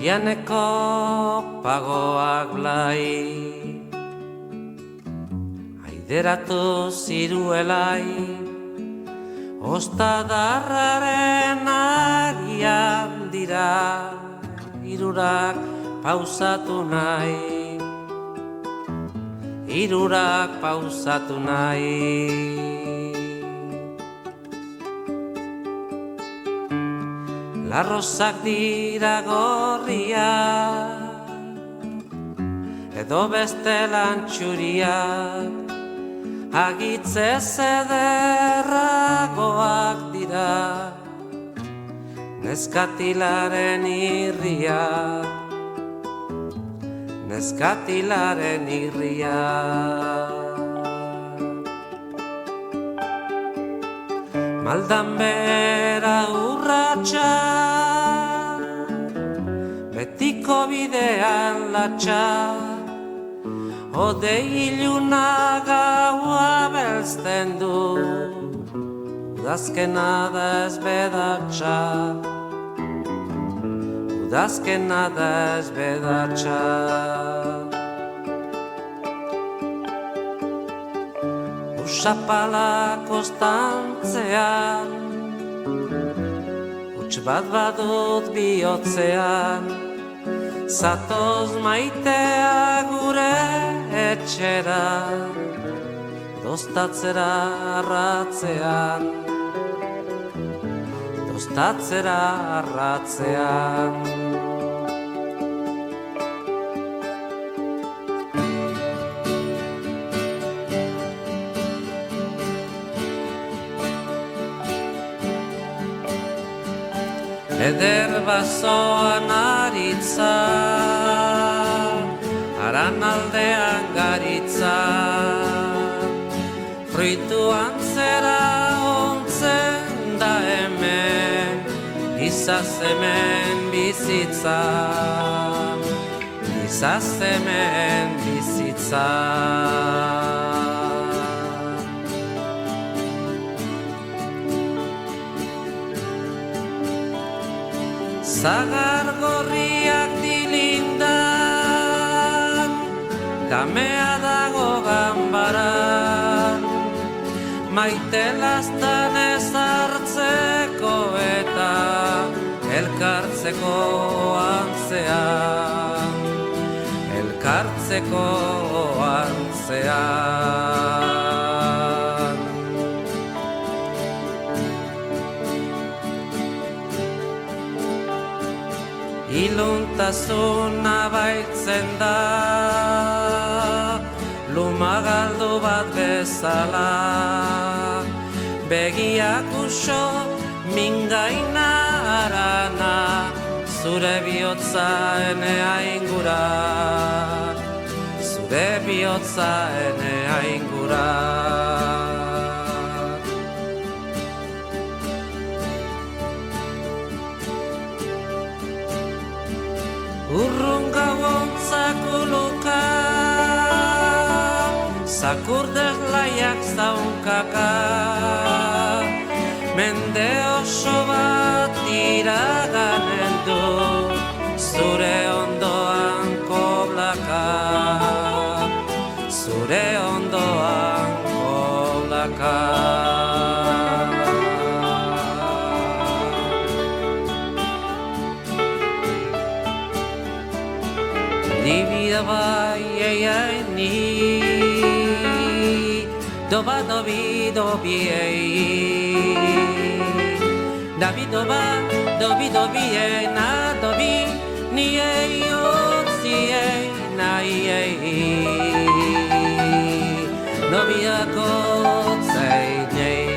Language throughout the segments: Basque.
Oianeko pagoak blai, aideratu ziruelai, ostadarraren agian dira, hirurak pausatu nahi, hirurak pausatu nahi. Larrozak dira gorriak, edo beste lantxuriak, agitzez ederragoak dira, neskatilaren irriak, neskatilaren irriak. Maldan bera urratxa, betiko bidean latxa, odei iluna gaua belzten du, udazkena da ez bedatxa, udazkena da ez bedatxa. Usapala kostantzean, huts bat badut bihotzean, zatoz maitea gure etxera, dostatzera arratzean, dostatzera arratzean. Eder bazoan aritza, haran aldean garitza, fruitu antzera ontzen da hemen, izaz hemen bizitza, izaz hemen bizitza. Zagar gorriak dilindan, gamea dago ganbaran, maite lastan ez hartzeko eta elkartzeko antzean, elkartzeko antzean. Iluntasuna baitzen da, lumagaldu bat bezala, begiak uso mingaina arana, zure bihotza enea ingura, zure bihotza enea ingura. Urrun gauon zakuluka, zakurdez laiak zaunkaka, mende oso bat iraganen du, zure ondoan koblaka, zure ondoan koblaka. Divida bai ei ni, doba dobi dobi ei, David dobi ei na dobi ni ei otzi ei na ei, nobiako otzei nei.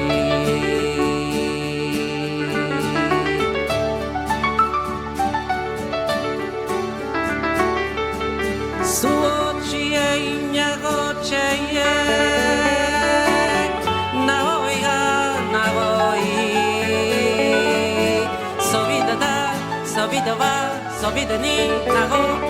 Sobida ni nago